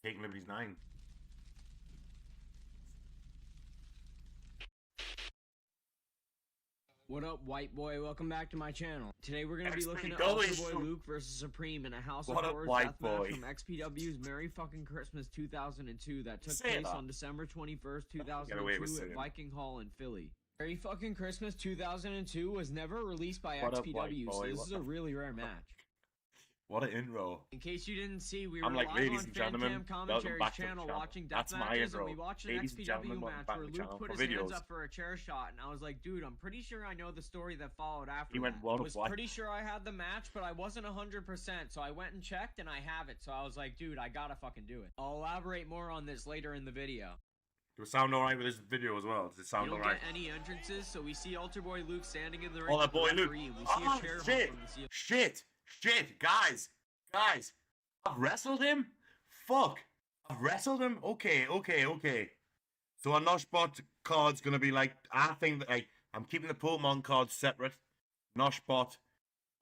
Taking Liberty's 9. What up, white boy? Welcome back to my channel. Today we're going to be looking at XPW Ultra Boy Luke versus Supreme in a House of Horrors deathmatch from XPW's Merry F'N Christmas 2002 that took place on December 21st, 2002 at Viking Hall in Philly. Merry F'N Christmas 2002 was never released by XPW, so this is a really rare match. What an intro. In case you didn't see, we were like, live ladies on and gentlemen, FanCam Commentary's welcome back to the channel channel. watching That's death my matches, and intro. we watched an Ladies and XPW gentlemen, welcome match back where to the Luke channel put for his hands videos. up for a chair shot, and I was like, dude, I'm pretty sure I know the story that followed after He went that. one I was pretty sure I had the match, but I wasn't 100%, so I went and checked, and I have it, so I was like, dude, I gotta fucking do it. I'll elaborate more on this later in the video. Does it sound alright with this video as well? Does it sound alright? We don't get any entrances, so we see Ultra Boy Luke standing in the ring. Oh, that boy Luke. We see a chair Shit, guys, I've wrestled him? Fuck, I've wrestled him? Okay. So our Noshbot card's gonna be like, I think that, like, I'm keeping the Pokemon cards separate. Noshbot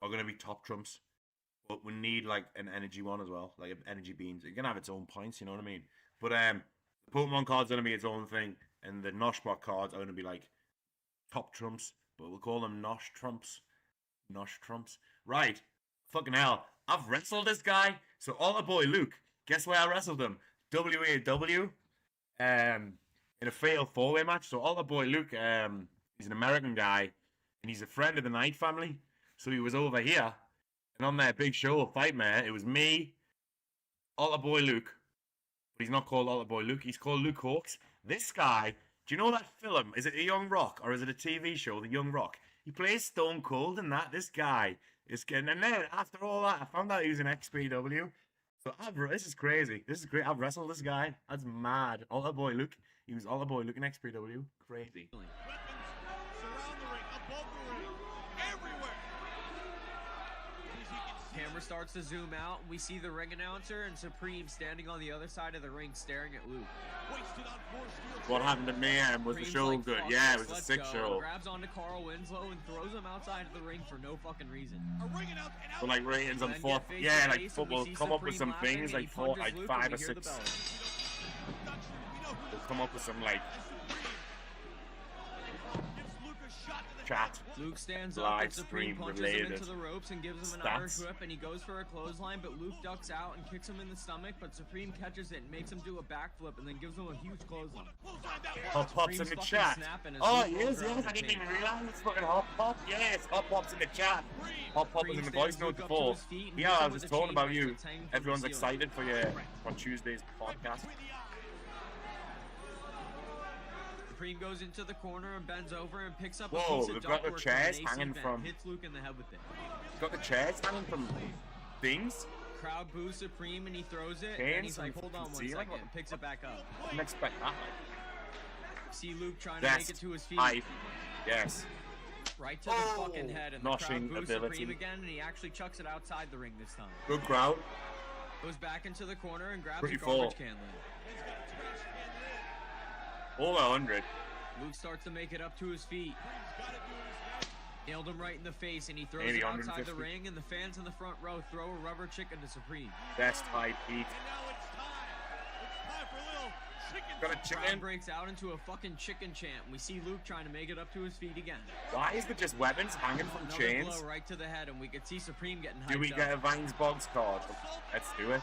are gonna be top trumps. But we need, like, an energy one as well, like energy beans. It can have its own points, you know what I mean? But, the Pokemon card's gonna be its own thing, and the Noshbot cards are gonna be, like, top trumps, but we'll call them Nosh trumps. Right. Fucking hell. I've wrestled this guy. So all boy Luke, guess where I wrestled him? WAW. In a fatal 4-way match. So all boy Luke, he's an American guy, and he's a friend of the Knight family. So he was over here, and on their big show, Fightmare, it was me, all boy Luke. But he's not called all boy Luke. He's called Luke Hawks. This guy, do you know that film? Is it a Young Rock or is it a TV show, The Young Rock? He plays Stone Cold in that. This guy is getting. And then after all that, I found out he was an XPW. So this is crazy. This is great. I've wrestled this guy. That's mad. All boy Luke. He was all boy Luke in XPW. Crazy. Camera starts to zoom out, and we see the ring announcer and Supreme standing on the other side of the ring staring at Luke. What happened to Mayhem? Was the show like, good? Yeah, it was a sick show. Grabs onto Carl Winslow and throws him outside of the ring for no fucking reason. So like ratings on four, yeah, like football, come up with some things like 5 or 6. We'll come up with some like chat. Luke stands up live and Supreme stream punches related him into the ropes and gives him an Irish whip, and he goes for a clothesline, but Luke ducks out and kicks him in the stomach, but Supreme catches it and makes him do a backflip and then gives him a huge clothesline. Hot Pop's in the chat. Oh, yes, I didn't even realize it's fucking Hot Pop. Yes, Hot Pop's in the chat. Hot Pop was in the voice note before. Yeah, I was just talking about you. Everyone's excited for you on Tuesday's podcast. Supreme goes into the corner and bends over and picks up a piece of got the chairs hanging from. Hits Luke in the head with it. Got the chairs hanging from things. Crowd boos Supreme and he throws it. And he's like, hold on 1 second, and picks it back up. I didn't expect that. See Luke trying to make it to his feet. Yes. Right to the fucking head, and the crowd boos Supreme again, and he actually chucks it outside the ring this time. Good crowd. Goes back into the corner and grabs a garbage can lid. Over 100. Luke starts to make it up to his feet. Nailed him right in the face, and he throws it outside the ring, and the fans in the front row throw a rubber chicken to Supreme. Best high Pete. Got a chicken. Breaks out into a fucking chicken chant. We see Luke trying to make it up to his feet again. Why is there just weapons hanging from chains? Blow right to the head, and we can see Supreme getting hyped up. Do we get a Vines Boggs card? Let's do it.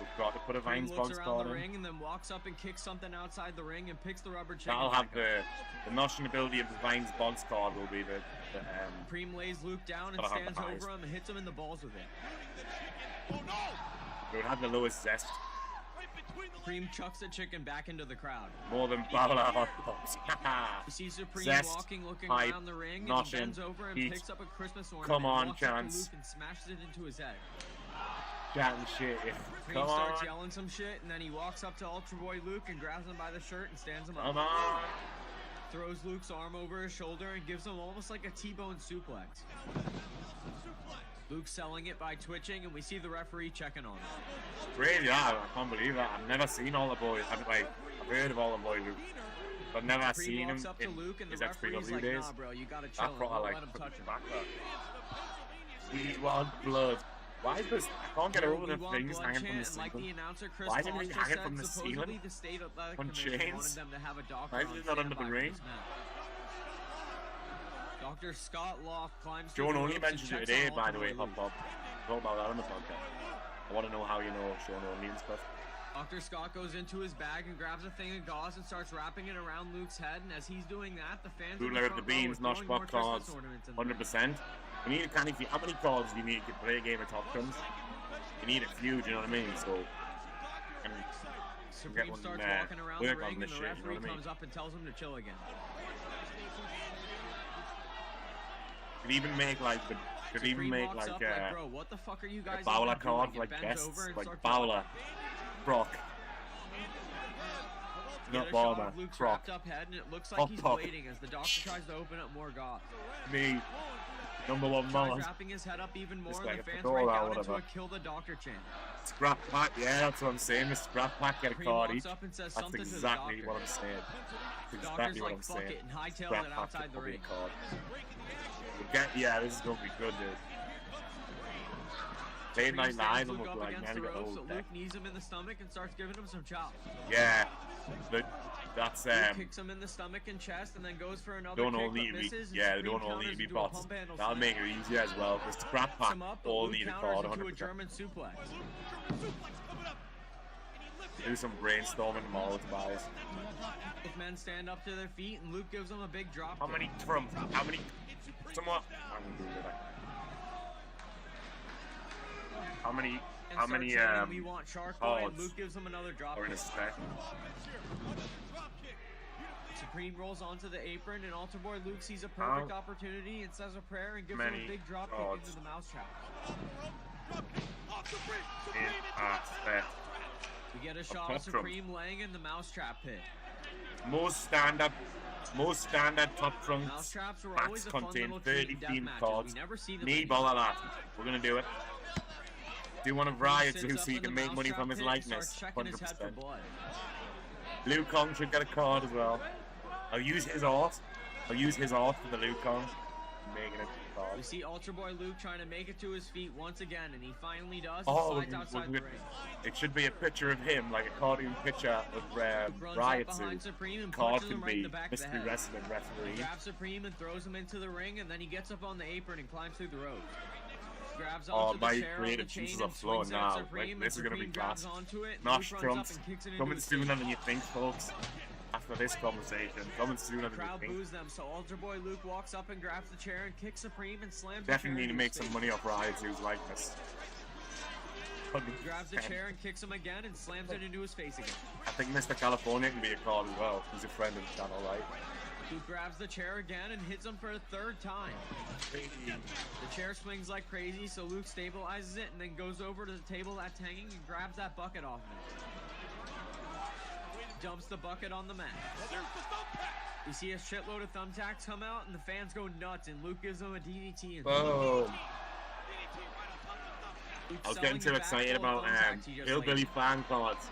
We've got to put a Vines Boggs card in. Ring and then walks up and kicks something outside the ring and picks the rubber chicken. That'll have the notion ability of the Vines Boggs card will be the Supreme lays Luke down and stands over him and hits him in the balls with it. It would have the lowest zest. Supreme chucks the chicken back into the crowd. More than Bala Hot Pops. You see Supreme walking, looking hype, around the ring, and he bends over and picks up a Christmas ornament. Come on, walks Chance. Up to Luke and smashes it into his head. Chatting shit. Supreme starts yelling some shit, and then he walks up to Ultra Boy Luke and grabs him by the shirt and stands him up. Come on. Throws Luke's arm over his shoulder and gives him almost like a T-bone suplex. Luke's selling it by twitching, and we see the referee checking on it. Crazy, I can't believe that. I've never seen All the Boy. I've heard of All the Boy Luke, but never seen him up to in Luke, and his the referee's XPW like, days. nah, bro, you gotta chill. That's what I like. Let him touch him. We want blood. Why is this? I can't get over the things hanging from the ceiling. Why is everything hanging from the ceiling? On chains? Why is it not under the ring? Dr. Scott Loft climbs. Sean only mentioned it today, by the way, Hop Pop. Talk about that on the podcast. I want to know how you know Sean only and stuff. Dr. Scott goes into his bag and grabs a thing of gauze and starts wrapping it around Luke's head, and as he's doing that, the fans Ruler of the Beans, Noshbot cards, 100%. We need a canny few. How many cards do you need to play a game of Top Guns? You need a few, do you know what I mean? So, Supreme starts walking around the ring, and the referee comes up and tells him to chill again. Could even make like bro, what the fuck are you guys a Bowler card, like guests, like Bowler, Brock. Not Bowler, Brock. Up head, and it looks like he's waiting as the doctor tries to open up more gauze. Me, number one man. Wrapping his head up even more, and the fans break out into a kill the doctor chant. Scrap pack, yeah, that's what I'm saying. The scrap pack, get a card each. That's exactly what I'm saying. That's exactly what I'm saying. Scrap pack, outside the ring. Yeah, this is gonna be good, dude. Late night live, and we'll like, man, Luke knees him in the stomach and starts giving him some chops. Yeah, that's Luke kicks him in the stomach and chest, and then goes for another don't all need to be, yeah, they don't all need to be bots. That'll make it easier as well. The scrap pack all need a card 100%. German suplex. Do some brainstorming tomorrow to buy us. Both men stand up to their feet, and Luke gives them a big drop. How many? Somewhat. How many? We want Shark Boy, and Luke gives him another drop. Or in a spec. Supreme rolls onto the apron, and Altar Boy Luke sees a perfect opportunity and says a prayer and gives him a big drop kick into the mousetrap. We get a shot of Supreme laying in the mousetrap pit. Most standard top trunks packs contain 30 themed cards. Need all of that. We're gonna do it. Do one of Riot's so you can make money from his likeness. 100%. Liu Kang should get a card as well. I'll use his art for the Liu Kang. Making it a card. We see Ultra Boy Luke trying to make it to his feet once again, and he finally does. It should be a picture of him, like a cartoon picture of Riot suit. Card can be Mystery Wrestling referee. Grabs Supreme and throws him into the ring, and then he gets up on the apron and climbs through the ropes. Grabs onto the chair on the chain and swings at Supreme, this is gonna be class. Nosh Trunks coming sooner than you think, folks. After this conversation, coming sooner than you think. Crowd boos them, so Ultra Boy Luke walks up and grabs the chair and kicks Supreme and slams Definitely need to make some money off Riot who's like this. Grabs the chair and kicks him again and slams it into his face again. I think Mr. California can be a card as well. He's a friend of the channel, right? Luke grabs the chair again and hits him for a third time. The chair swings like crazy, so Luke stabilizes it and then goes over to the table that's hanging and grabs that bucket off of it. Dumps the bucket on the mat. We see a shitload of thumbtacks come out and the fans go nuts, and Luke gives them a DDT. And I was getting too excited about Hillbilly fan cards.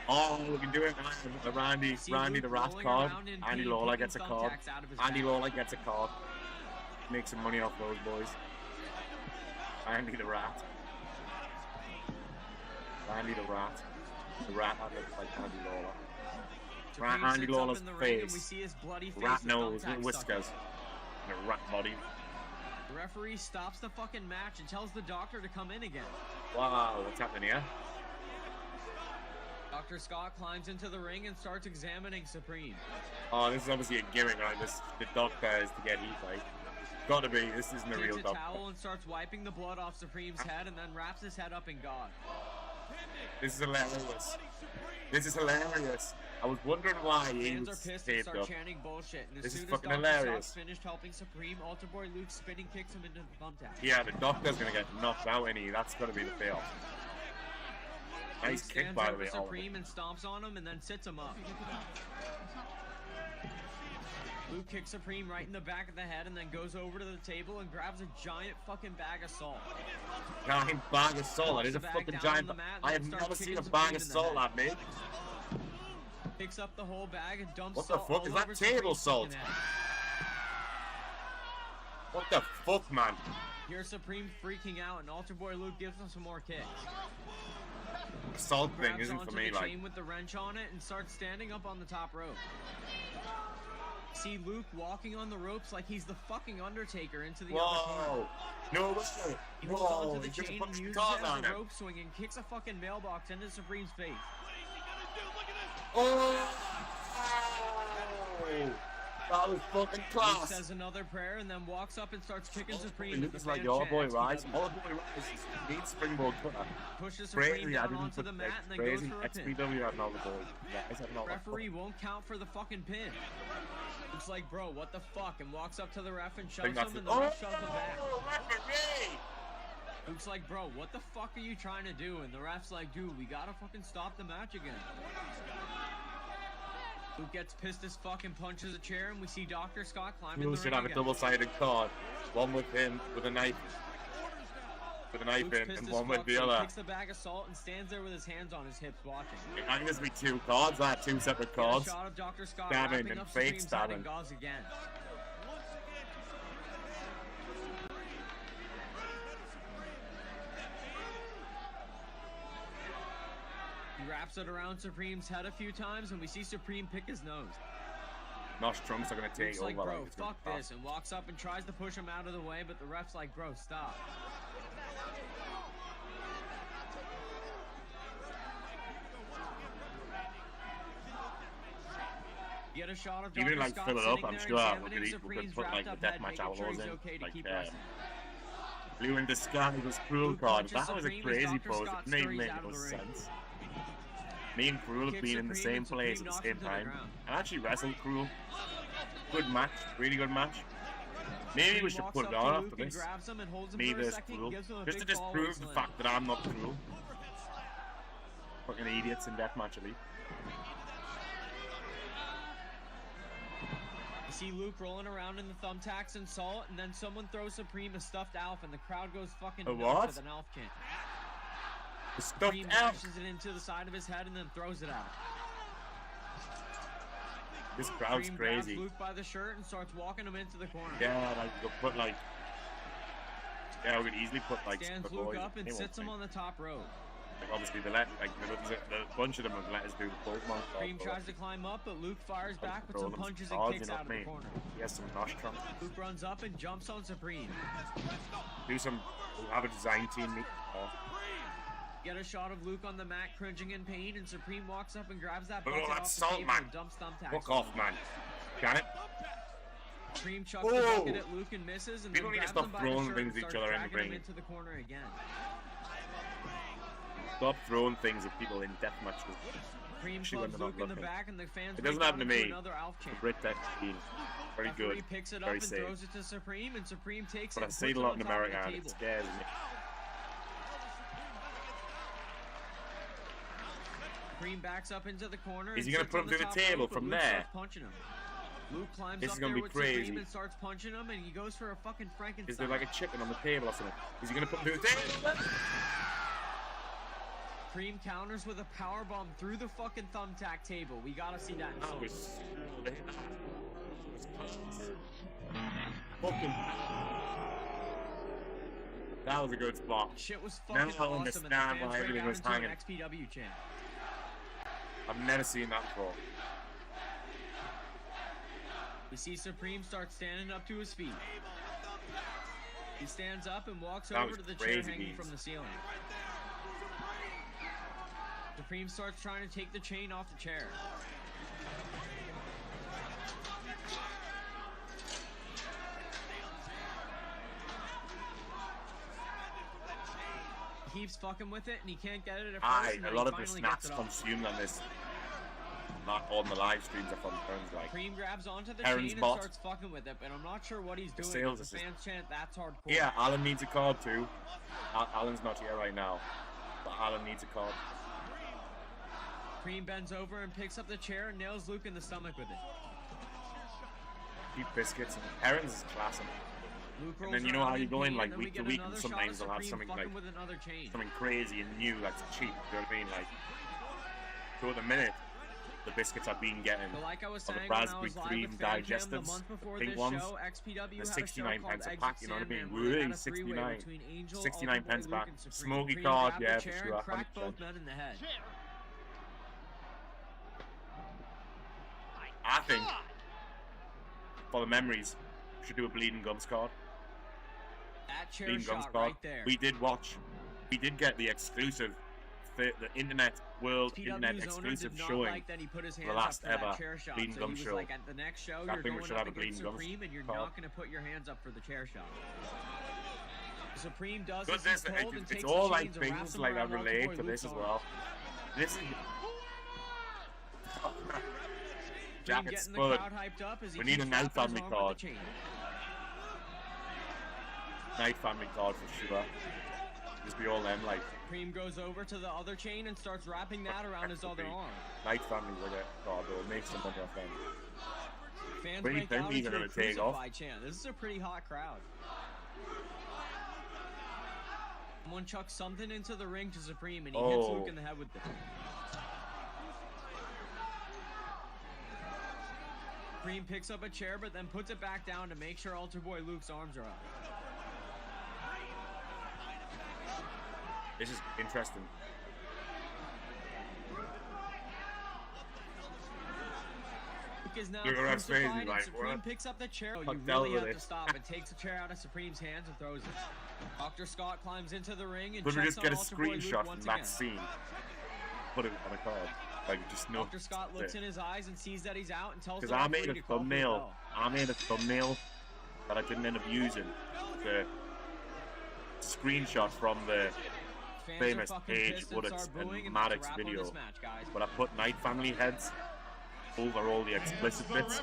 Oh, we can do it. Randy the Rat card. Andy Lawler gets a card. Make some money off those boys. Andy the Rat. The Rat that looks like Andy Lawler. Andy Lawler's face. Rat nose with whiskers. And a rat body. The referee stops the fucking match and tells the doctor to come in again. Wow, what's happening here? Dr. Scott climbs into the ring and starts examining Supreme. Oh, this is obviously a gimmick, right? The doctor is to get heat, right? Gotta be. This isn't a real doctor. Takes a towel and starts wiping the blood off Supreme's head and then wraps his head up in gauze. This is hilarious. I was wondering why he was pissed and start chanting bullshit. And as soon as Dr. Scott's finished helping Supreme, Altar Boy Luke spinning kicks him into the thumbtack. Yeah, the doctor's gonna get knocked out, and that's gonna be the payoff. Nice kick, by the way. Supreme and stomps on him and then sits him up. Luke kicks Supreme right in the back of the head and then goes over to the table and grabs a giant fucking bag of salt. Giant bag of salt? That is a fucking giant bag. I have never seen a bag of salt that big. Picks up the whole bag and dumps salt. What the fuck? Is that table salt? What the fuck, man? Here's Supreme freaking out, and Altar Boy Luke gives him some more kicks. Assault thing isn't for me, the like. chain with the wrench on it and starts standing up on the top rope. See Luke walking on the ropes like he's the fucking Undertaker into the other corner. No, what's that? He holds onto the chain and uses it as a rope swing and kicks a fucking mailbox into Supreme's face. Oh! That was fucking class. Luke says another prayer and then walks up and starts kicking Supreme. Luke is like, your boy Rise. Your boy Rise needs springboard cutter. Pushes Supreme down onto the mat and then goes for a pin. XPW had another boy. Referee won't count for the fucking pin. Looks like, bro, what the fuck? And walks up to the ref and shoves him and the ref shoves him back. Referee! Luke's like, bro, what the fuck are you trying to do? And the ref's like, dude, we gotta fucking stop the match again. Luke gets pissed as fuck and punches a chair, and we see Dr. Scott climb in the ring. We should have a double-sided card. One with him, with a knife. With a knife in, and one with the other. He picks the bag of salt and stands there with his hands on his hips watching. I think this would be two cards, I have two separate cards. A shot of Dr. Scott stabbing and fake stabbing. Goes again. He wraps it around Supreme's head a few times, and we see Supreme pick his nose. Nosh Trunks are gonna take over. Like, bro, fuck this, and walks up and tries to push him out of the way, but the ref's like, bro, stop. Get a shot of Dr. like Scott fill it up, I'm sure we could put like the deathmatch outlaws in, like Blue in Disguise was Cruel card. That was a crazy pose. It didn't even make no sense. Me and Cruel have been in the same place at the same time. I actually wrestled Cruel. Good match, really good match. Maybe we should put it on after this. Me versus Cruel. Just to disprove the fact that I'm not Cruel. Fucking idiots in deathmatch elite. You see Luke rolling around in the thumbtacks and salt, and then someone throws Supreme a stuffed Alf, and the crowd goes fucking nuts with an Alf chant. The stuffed Supreme Alf bashes it into the side of his head and then throws it at him. This crowd's Supreme crazy. grabs Luke by the shirt and starts walking him into the corner. Yeah, like we'll put like. Yeah, we could easily put like. Stands Luke up and sits him on the top rope. Like obviously the bunch of them have let us do the Pokemon. Cream tries to climb up, but Luke fires back with some punches and kicks out of the corner. He has some Nosh Trump. Luke runs up and jumps on Supreme. We'll have a design team meet. Get a shot of Luke on the mat, cringing in pain, and Supreme walks up and grabs that bucket off the table and dumps thumbtacks. Fuck off, man. Can it? Supreme chucks the bucket at Luke and misses, and then grabs him by the shirt and starts dragging him into the corner again. Stop throwing things at people in deathmatch. Supreme clubs Luke in the back, and the fans it doesn't happen to me. Another Alf chant. Brit that team. Very good. He picks it up and throws it to Supreme, and Supreme takes it. But I see it a lot in America, and it scares me. Supreme backs up into the corner. Is he gonna put him through the table from there? Punching him. Luke climbs this up is gonna there be with crazy. Supreme and starts punching him, and he goes for a fucking Frankenstein. Is there like a chicken on the table or something? Is he gonna put him through the table? Supreme counters with a powerbomb through the fucking thumbtack table. We gotta see that. That was fucking. That was a good spot. Shit was fucking awesome. Understand why everything was hanging. XPW chant. I've never seen that before. We see Supreme start standing up to his feet. He stands up and walks over to the chair hanging from the ceiling. Supreme starts trying to take the chain off the chair. He keeps fucking with it and he can't get it at first. A lot of the snaps consumed on this. Not on the live streams are from turns like. Cream grabs onto the chain and starts fucking with it, but I'm not sure what he's doing. The fans chant, that's hardcore. Yeah, Alan needs a card too. Alan's not here right now, but Alan needs a card. Cream bends over and picks up the chair and nails Luke in the stomach with it. Cheap biscuits and Aaron's is classic. And then you know how you go in like week to week, and sometimes they'll have something like something crazy and new that's cheap. You know what I mean? Like, so at the minute, the biscuits I've been getting. But like I was Or saying, the raspberry cream digestives, the month before pink this ones. show, XPW The had 69 pence a pack, you know what I mean? Really, Really, 69 pence back. Smoky Supreme card, grabbed yeah, the for chair sure. and cracked both men in the head. I think, for the memories, we should do a Bleeding Gums card. That chair Bleeding Gums shot card. right there. We did get the exclusive, the world internet exclusive showing, the last ever Bleeding Gums show. Like, at the next show, I you're think we going should up have a against Bleeding Gums Supreme, and you're card. not going to put your hands up for the chair shot. Supreme does Because this, and it's all like things like I relate to this as well. This is Jacket's fun. We need a Night Family card. Night Family card for sure. Just be all them like. Supreme goes over to the other chain and starts wrapping that around his other arm. Night Family with it card though, make some money off them. Fans Really think these are gonna take off. Chant. This is a pretty hot crowd. Someone chucks something into the ring to Supreme, and he hits Luke in the head with it. Supreme picks up a chair, but then puts it back down to make sure Altar Boy Luke's arms are up. This is interesting. Luke is now Look at that face, he's like, Supreme what? picks up the chair. You really have to stop and takes the chair out of Supreme's hands and throws it. Dr. Scott climbs into the ring and could we checks just get a Altar Boy Luke screenshot once from that again. scene? Put it on a card. Like just no. Dr. Scott looks in his eyes and sees that he's out and tells Because the I referee made a to call for the thumbnail. bell. I made a thumbnail that I didn't end up using. The screenshot from the Fans famous are fucking Page pissed Woodets start booing, and that's a Maddox wrap on video. this match, guys. But I put Night Family heads over all the explicit bits.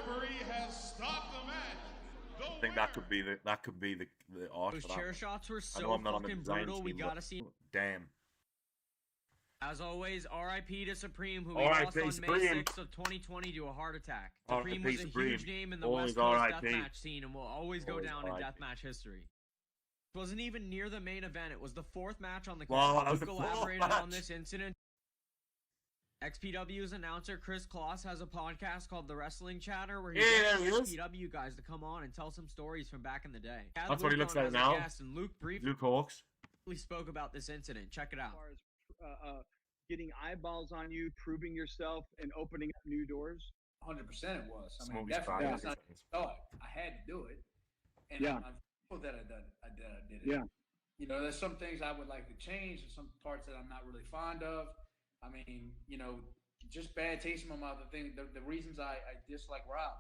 I think that could be the art Those for that. chair shots were I know so I'm not on the fucking design brutal. We team, gotta but see. Damn. As always, R.I.P. to Supreme, who we R.I.P. lost on Supreme. May 6th of 2020 to a heart attack. Supreme R.I.P. was a Supreme. huge name in the Always West Coast R.I.P. deathmatch scene and will always go Always down in R.I.P. deathmatch history. It wasn't even near the main event. It was the fourth match on the Wow, card. that was Luke the fourth elaborated match. on this incident. XPW's announcer Chris Kloss has a podcast called The Wrestling Chatter where he gets XPW guys to come on and tell some stories from back in the day. That's what he looks like now. And Luke briefly Luke Hawks. spoke about this incident. Check it out. As far as getting eyeballs on you, proving yourself, and opening up new doors. 100% it was. I mean, Smokey's definitely. fine. That's not thought. I had to do it, and Yeah. I'm thankful that I did it. Yeah. You know, there's some things I would like to change, and some parts that I'm not really fond of. I mean, you know, just bad taste in my mouth. The reasons I dislike Rob,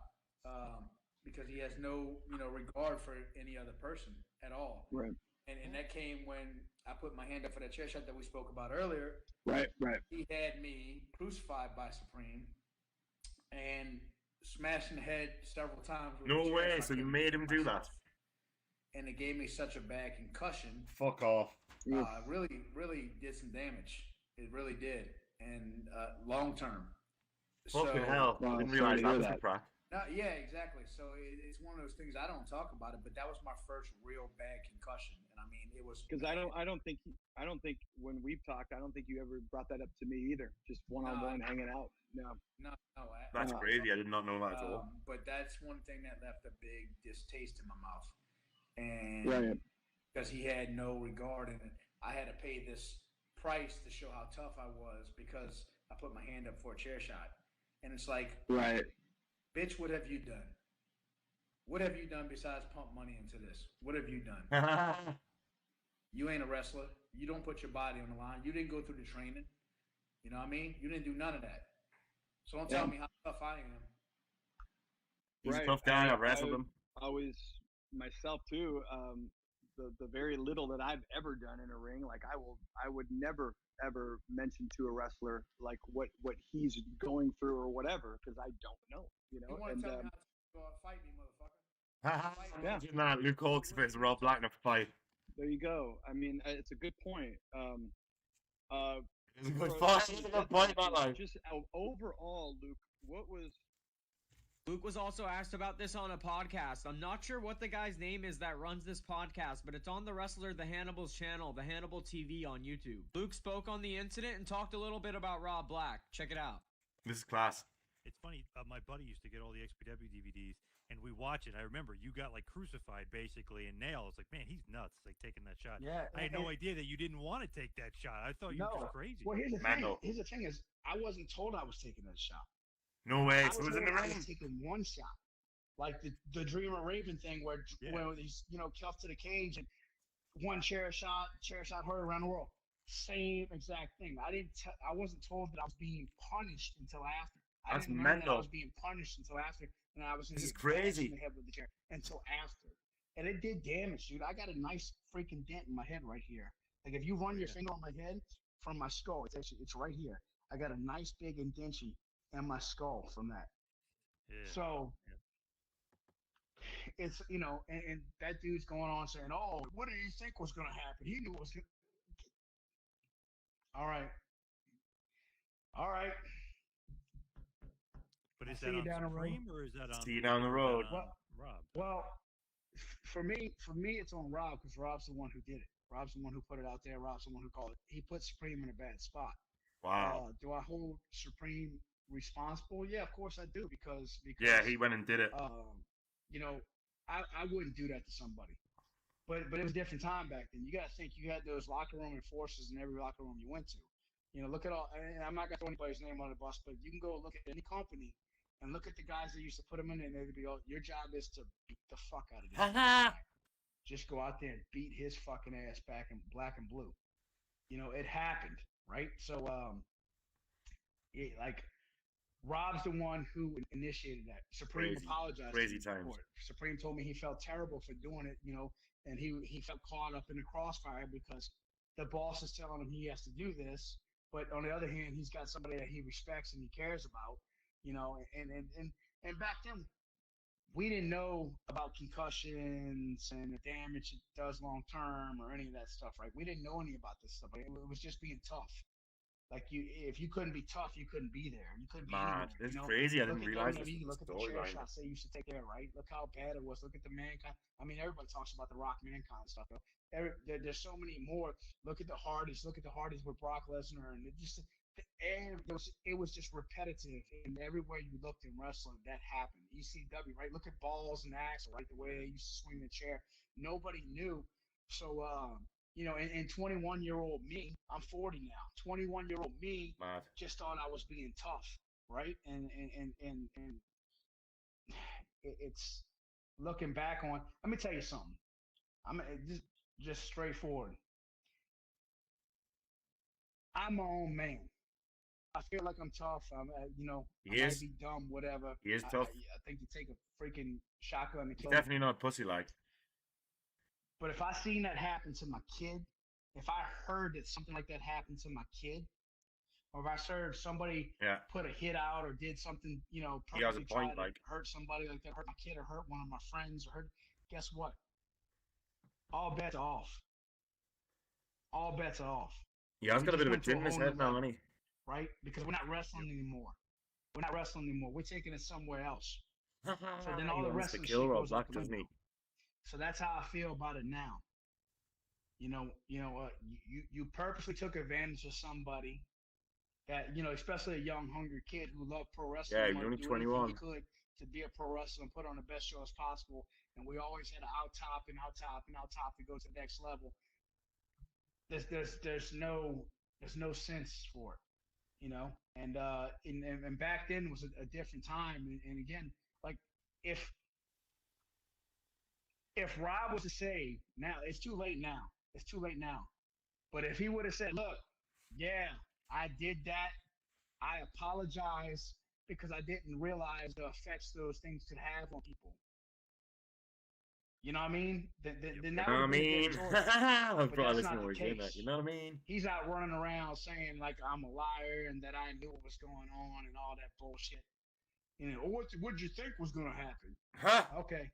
because he has no regard for any other person at all. Right. And that came when I put my hand up for that chair shot that we spoke about earlier. Right. He had me crucified by Supreme and smashed in the head several times. With No the chair way, so so I you couldn't made get him do that? myself. And it gave me such a bad concussion. Fuck off. Really did some damage. It really did. And long term. Fucking hell. I didn't realize that was the crack. Yeah, exactly. So it's one of those things I don't talk about it, but that was my first real bad concussion, and I mean it was Because I don't think when we've talked, I don't think you ever brought that up to me either. Just one-on-one hanging out. No. That's crazy. I did not know that at all. But that's one thing that left a big distaste in my mouth, and because he had no regard in it, I had to pay this price to show how tough I was because I put my hand up for a chair shot, and it's like bitch, what have you done? What have you done besides pump money into this? What have you done? You ain't a wrestler. You don't put your body on the line. You didn't go through the training. You know what I mean? You didn't do none of that. So don't tell me how tough I am. He's a tough guy. I've wrestled him. Always myself too. The very little that I've ever done in a ring, like I would never ever mention to a wrestler like what he's going through or whatever because I don't know, you know. You want to tell me how to fight me, motherfucker? Imagine that, Luke Hawks versus Rob Black in a fight. There you go. I mean, it's a good point. It's a good fight. It's a good point, not like. Just overall, Luke, Luke was also asked about this on a podcast. I'm not sure what the guy's name is that runs this podcast, but it's on the wrestler The Hannibal's channel, The Hannibal TV on YouTube. Luke spoke on the incident and talked a little bit about Rob Black. Check it out. This is class. It's funny. My buddy used to get all the XPW DVDs, and we watch it. I remember you got like crucified basically and nailed. It's like, man, he's nuts, like taking that shot. Yeah, I had no idea that you didn't want to take that shot. I thought you were just crazy. Well, here's the thing. Here's the thing is, I wasn't told I was taking that shot. No way. I So it was in the I ring. was taking one shot, like the Dreamer Raven thing, where he's cuffed to the cage and one chair shot heard around the world. Same exact thing. I wasn't told that I was being punished until after. I didn't learn that I was being punished until after, and I was in the head with the chair until after. And it did damage, dude. I got a nice freaking dent in my head right here. Like if you run your finger on my head from my skull, it's right here. I got a nice big indentation in my skull from that. Yeah. So it's and that dude's going on saying, "Oh, what did you think was going to happen? He knew it was going." All right. But is that on Supreme or is that on? See you down the road. Rob. Well, for me, it's on Rob because Rob's the one who did it. Rob's the one who put it out there. Rob's the one who called it. He put Supreme in a bad spot. Wow. Do I hold Supreme responsible? Yeah, of course I do because yeah, he went and did it. I wouldn't do that to somebody. But it was a different time back then. You got to think you had those locker room enforcers in every locker room you went to. Look at all. And I'm not going to throw anybody's name on the bus, but you can go look at any company and look at the guys that used to put them in, and they'd be, "Oh, your job is to beat the fuck out of this guy. Just go out there and beat his fucking ass back in black and blue." It happened, right? So, Rob's the one who initiated that. Supreme apologized. Crazy times. Supreme told me he felt terrible for doing it, and he felt caught up in the crossfire because the boss is telling him he has to do this, but on the other hand, he's got somebody that he respects and he cares about, and back then we didn't know about concussions and the damage it does long term or any of that stuff, right? We didn't know any about this stuff. It was just being tough. Like if you couldn't be tough, you couldn't be there. You couldn't be anywhere. It's crazy. I didn't realize this. Look at the chair shots they used to take there, right? Look how bad it was. Look at the Mankind. I mean, everybody talks about the Rock Mankind stuff. There's so many more. Look at the Hardys. Look at the Hardys with Brock Lesnar, and it was just repetitive. And everywhere you looked in wrestling, that happened. ECW, right? Look at Balls and Axel, right? The way they used to swing the chair. Nobody knew. So, and 21-year-old me, I'm 40 now. 21-year-old me just thought I was being tough, right? And it's looking back on. Let me tell you something. I'm just straightforward. I'm my own man. I feel like I'm tough. I might be dumb, whatever. He is tough. I think you take a freaking shotgun to kill. Definitely not pussy like. But if I seen that happen to my kid, if I heard that something like that happened to my kid, or if I heard somebody put a hit out or did something, purposely try to hurt somebody like that, hurt my kid or hurt one of my friends, guess what? All bets are off. All bets are off. Yeah, I've got a bit of a dip in his head now, honey. Right? Because we're not wrestling anymore. We're taking it somewhere else. So then all the wrestling shit goes out the window. So that's how I feel about it now. You purposely took advantage of somebody that, especially a young, hungry kid who loved pro wrestling. Yeah, you're only 21. He could to be a pro wrestler and put on the best show as possible. And we always had to out top to go to the next level. There's no sense for it, And back then was a different time. And again, like if Rob was to say, now it's too late now. But if he would have said, look, yeah, I did that. I apologize because I didn't realize the effects those things could have on people. You know what I mean? Then that would be a good choice. I'm probably listening to what you're saying. You know what I mean? He's not running around saying like I'm a liar and that I knew what was going on and all that bullshit. What did you think was going to happen? Huh? Okay.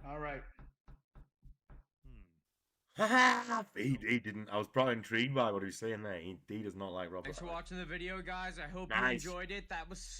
All right. He didn't. I was probably intrigued by what he was saying there. He does not like Robert. Thanks for watching the video, guys. I hope you enjoyed it. That was